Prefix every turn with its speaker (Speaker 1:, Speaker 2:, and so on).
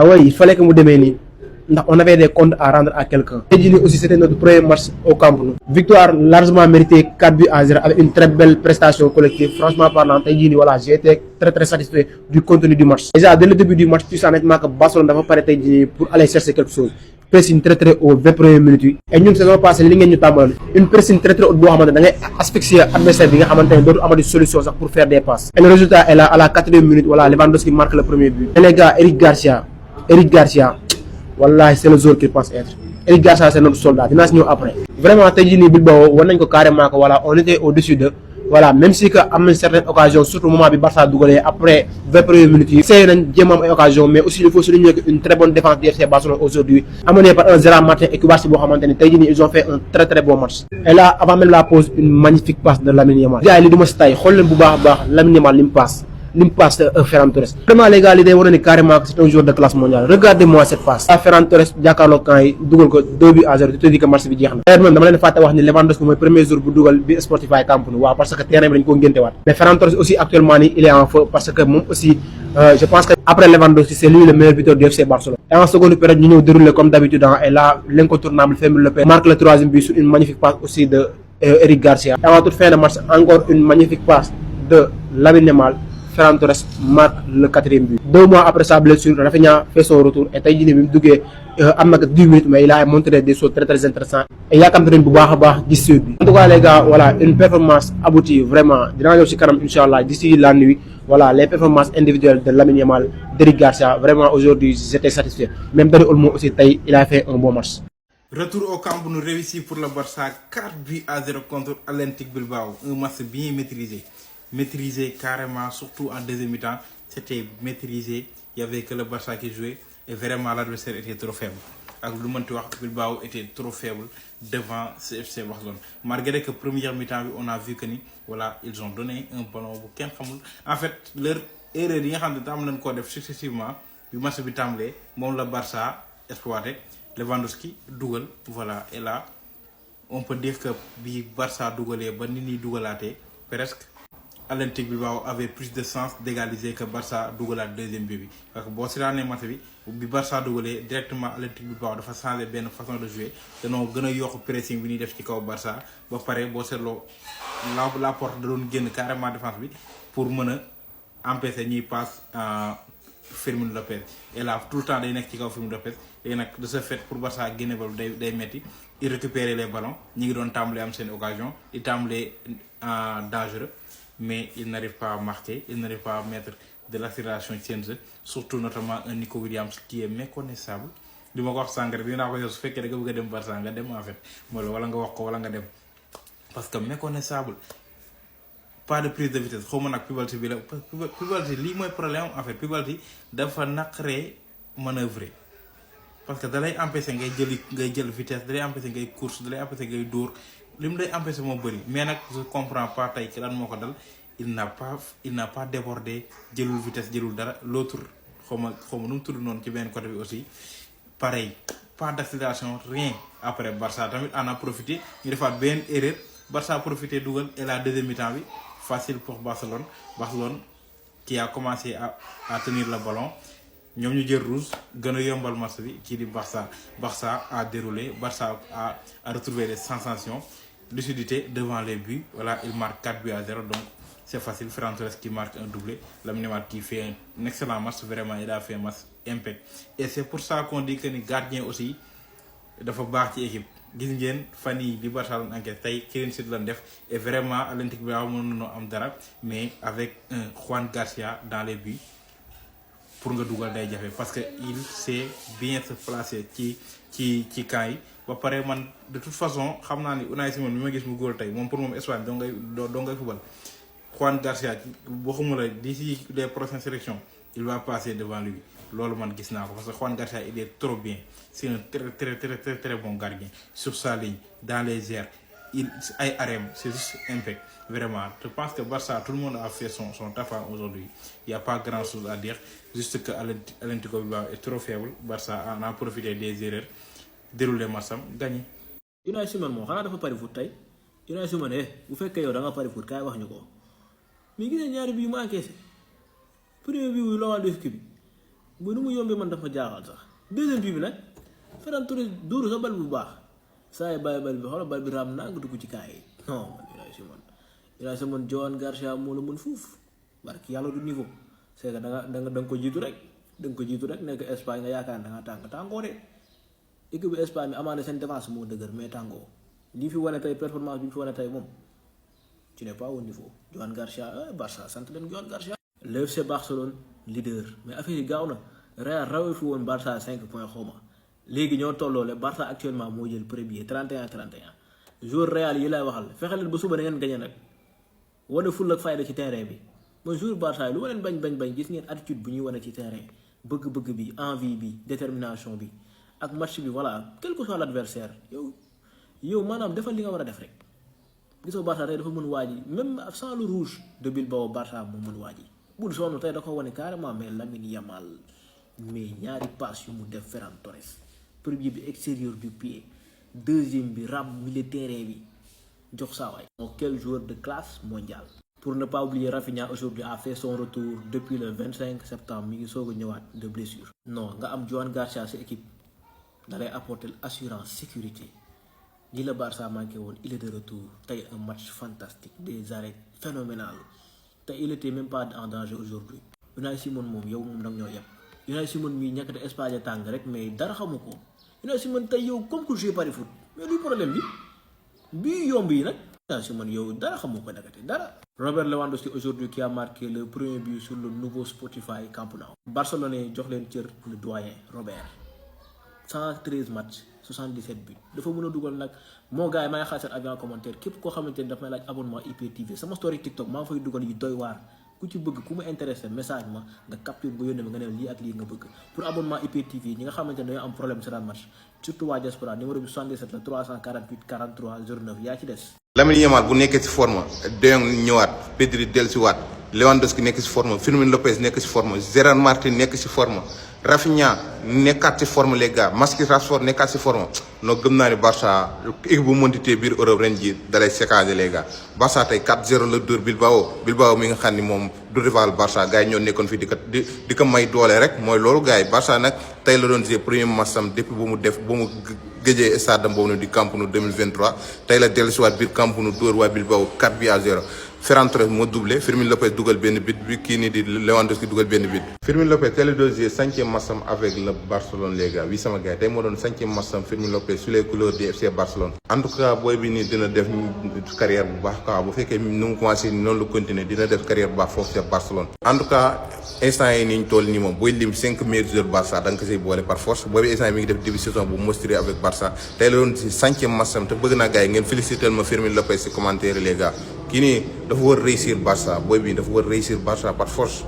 Speaker 1: Ah oui, il fallait que nous démenions. On avait des comptes à rendre à quelqu'un. Et aussi, c'était notre premier match au Camp Nou. Victoire largement méritée, 4-0 avec une très belle prestation collective. Franchement parlant, voilà, j'ai été très satisfait du contenu du match. Déjà, dès le début du match, tu sais honnêtement que Barcelone n'a pas arrêté pour aller chercher quelque chose. Pressing très haut, 20 premières minutes. Et nous, saison passée, une pressing très haute, on a asphyxié l'adversaire, on a des solutions pour faire des passes. Et le résultat est là, à la 4e minute, voilà, Lewandowski marque le premier but. Et les gars, Eric Garcia, Wallah, c'est le joueur qu'il pense être. Eric Garcia, c'est notre soldat. Il nous après. Vraiment, Bilbao, on carrément, voilà, on était au-dessus de. Voilà, même si à une certaine occasion, surtout au moment où Barça a doublé, après 20 premières minutes, c'est une occasion, mais aussi il faut souligner qu'une très bonne défense du FC Barcelone aujourd'hui, amenée par un 0 matin et que ils ont fait un très bon match. Et là, avant même la pause, une magnifique passe de Lamine Yamal. Il y a les deux matchs, Lamine Yamal l'impasse. L'impasse Ferran Torres. Vraiment les gars, l'idée est carrément que c'est un joueur de classe mondiale. Regardez-moi cette passe. Ferran Torres, Diakalo quand il double 2-0, tu te dis que match bi jeex na. D'ailleurs même dama leen fàtte wax ni Lewandowski mooy premier jour bu dugal bi Spotify Camp Nou waaw parce que terrain bi dañ ko ngénte waat. Mais Ferran Torres aussi actuellement il est en feu parce que moom aussi je pense que après Lewandowski c'est lui le meilleur buteur du FC Barcelone. Et en seconde période ñu ñëw dérouler comme d'habitude et là l'incontournable Fermin Lopez marque le 3e but sur une magnifique passe aussi de Eric Garcia. Et en toute fin de match encore une magnifique passe de Lamine Yamal. Ferran Torres marque le 4e but. 2 mois après sa blessure, Rafinha fait son retour et tey jii nii bi mu duggee am na 10 minutes mais il a montré des choses très intéressantes et yaakamte nañ bu baax a baax gis suite bi. En tout cas les gars, voilà une performance aboutie vraiment dinaa ñëw ci kanam inchallah d'ici la nuit. Voilà les performances individuelles de Lamine Yamal, d'Eric Garcia, vraiment aujourd'hui j'étais satisfait. Même Dani Olmo aussi tey il a fait un bon match.
Speaker 2: Retour au Camp Nou réussi pour le Barça, 4-0 contre Athletic Bilbao, un match bien maîtrisé carrément, surtout en deuxième mi-temps, c'était maîtrisé, il n'y avait que le Barça qui jouait et vraiment l'adversaire était trop faible. Avec le Bilbao était trop faible devant ce FC Barcelone. Malgré que première mi-temps, on a vu que voilà, ils ont donné un ballon au Ken Khamoul. En fait, leur erreur, ils ont successivement, le match bi tamlé, bon le Barça exploité, Lewandowski, Dougal, voilà, et là, on peut dire que le Barça dougalé, Banini dougalaté, presque. Athletic Bilbao avait plus de sens d'égaliser que Barça dougal le 2e but. Parce que si on match bi Barça dougalé directement Athletic Bilbao dafa changer ben façon de jouer dañoo gëna yok pressing bi ni def ci kaw Barça ba paré bo sétlo la porte da doon génn carrément défense bi pour mëna empêcher ñi passe Fermin Lopez et là tout le temps day nek ci kaw Fermin Lopez et nak de ce fait pour Barça génné bal day metti il récupérer les ballons ñi ngi doon tambalé am sen occasion il tambalé dangereux mais il n'arrive pas à marquer, il n'arrive pas à mettre de l'accélération sur le jeu, surtout notamment un Nico Williams qui est méconnaissable. Je vais vous dire que si vous avez un Barça, vous avez en fait. Parce que méconnaissable, pas de prise de vitesse. Je sais que Pibalti, c'est le problème en fait. Pibalti doit nacrer manœuvrer. Parce que ça va empêcher de vitesse, ça va empêcher de course, ça va empêcher de dóor. Lim day empêcher mo bari mais nak je comprends pas tay ci lan moko dal il n'a pas débordé jëlul vitesse jëlul dara l'autre xoma num tuddu non ci ben côté bi aussi pareil pas d'accélération rien après Barça tamit en a profité ñu defaat ben erreur Barça a profité dougal et la deuxième mi-temps bi facile pour Barcelone qui a commencé à tenir le ballon ñom ñu jël rouge gëna yombal match bi ci di Barça a déroulé Barça a retrouvé les sensations lucidité devant les buts. Voilà, il marque 4-0, donc c'est facile. Ferran Torres qui marque un doublé. Lamine Yamal qui fait un excellent match, vraiment, il a fait un match impeccable. Et c'est pour ça qu'on dit que les gardiens aussi, il faut battre l'équipe. Gis ngeen fan yi di Barcelone enquête tay Clean Sheet lan def et vraiment Athletic Bilbao mënu am dara mais avec un Juan Garcia dans les buts pour nga dougal day jafé parce que il sait bien se placer ci camp yi ba paré man de toute façon xamna ni Unai Simon mi ma gis mu góol tay mom pour mom Espagne do ngay football Juan Garcia waxuma la d'ici les prochaines sélections il va passer devant lui lolu man gis nako parce que Juan Garcia il est trop bien c'est un très bon gardien sur sa ligne dans les airs il ay arrêt c'est juste impeccable vraiment je pense que Barça tout le monde a fait son taf aujourd'hui il y a pas grand chose à dire juste que Athletic Bilbao est trop faible Barça en a profité des erreurs déroulé massam gagné.
Speaker 3: Unai Simon mo xana dafa pari foot tay Unai Simon bu fekkee yow da nga pari foot kay wax ñuko mi gis ñaari bi mu encaissé premier bi wu Lewandowski bi bu nu mu yombee man dafa jaaxal sax deuxième bi nag Ferran Torres dóoru sa bal bu baax saa yi bàyyi bal bi xoolal bal bi raam naa nga dugg ci kaay yi non man Unai Simon Johan Garcia moo la mën fuuf barki yàlla du niveau c'est que da nga ko jiitu rek nekk Espagne nga yaakaar ne da nga tàngoo de équipe bu Espagne bi amaana seen défense moo dëgër mais tàngoo li fi wane tey performance bi ñu fi wane tey moom tu n'es pas au niveau Johan Garcia Barça sant leen Johan Garcia. le FC Barcelone leader mais affaire yi gaaw na Real rawee fi woon Barça 5 points xawma léegi ñoo tolloole Barça actuellement moo jël premier 31 jour Real yi lay waxal fexe leen ba suba da ngeen gañe nag wane ful ak fayda ci terrain bi mooy jour Barça yi lu ma leen bañ gis ngeen attitude bu ñuy wane ci terrain bëgg-bëgg bi envie bi détermination bi ak match bi voilà quel que soit l'adversaire yow maanaam defal li nga war a def rek gisoo Barça tey dafa mën waaj yi même sans le rouge de Bilbao Barça moo mën waaj yi bul sonn tey da ko wane carrément mais Lamine Yamal mais ñaari passe yu mu def Ferran Torres premier bi extérieur du pied deuxième bi ram milieu terrain bi jox saa waay. Quel joueur de classe mondiale. Pour ne pas oublier, Rafinha aujourd'hui a fait son retour depuis le 25 septembre mi ngi soog a ñëwaat de blessure. non nga am Johan Garcia sa équipe da lay apporter assurance sécurité li la Barça manqué woon il est de retour tey un match fantastique des arrêts phénoménal te il était même pas en danger aujourd'hui. Unai Simon moom yow moom nag ñoo yem Unai Simon mii ñàkk de Espagne tàng rek mais dara xamu ko Unai Simon tey yow comme que jouer pari foot mais luy problème bi yomb yi nag Unai Simon yow dara xamu ko dakate dara. Robert Lewandowski aujourd'hui qui a marqué le premier but sur le nouveau Spotify Camp Nou. Barcelone jox leen cër le doyen Robert 113 matchs 77 buts dafa mën a dugal nag moo gars yi maa ngi xaar seen avis en commentaire képp koo xamante ni daf may laaj abonnement IPTV sama story TikTok maa ngi fay dugal yu doy waar ku ci bëgg ku mu intéressé message ma nga capture nga yónnee ma nga ne lii ak lii nga bëgg pour abonnement IPTV ñi nga xamante ne dañoo am problème sur match surtout waa diaspora numéro bi 77 la 348 43 09 yaa ci des.
Speaker 4: Lamine Yamal bu nekkee ci forme De Jong ñëwaat Pedri dellusiwaat Lewandowski nekk ci forme Fermin Lopez nekk ci forme Gérard Martin nekk ci forme Rafinha nekkaat ci forme les gars Marcus Rashford nekkaat ci forme non gëm naa ne Barça équipe bu mëntitee biir Europe ren ji dalay séquencé les gars Barça tey 4-0 la dóor Bilbao mi nga xam ni moom du rival Barça gars yi ñoo nekkoon fii di ko may doole rek mooy loolu gars yi Barça nag tey la doon jouer premier match am depuis ba mu gëjee stade am boobu nag di Camp Nou 2023 tey la dellusiwaat biir Camp Nou dóor waa Bilbao 4-0 Ferran Torres moo doublé Fermin Lopez dugal benn but bi kii nii di Lewandowski dugal benn but. Fermin Lopez tey la doon jouer 5e match am avec le Barcelone les gars sama gars tey moo doon 5e match am Fermin Lopez sur les couleurs du FC Barcelone. en tout cas booy bi nii dina def carrière bu baax quoi bu fekkee nu mu commencé noonu la continuer dina def carrière bu baax foofu ca Barcelone. en tout cas instant yi ni ñu toll nii moom booy lim 5 meilleurs joueurs Barça da nga ko siy boole par force booy bi instant yi mi ngi def début saison bu monstrueux avec Barça tey la doon si 5e match am te bëgg naa gars yi ngeen féliciter ma Fermin Lopez si commentaire les gars kii nii dafa war réussir Barça booy bi dafa war réussir Barça par force.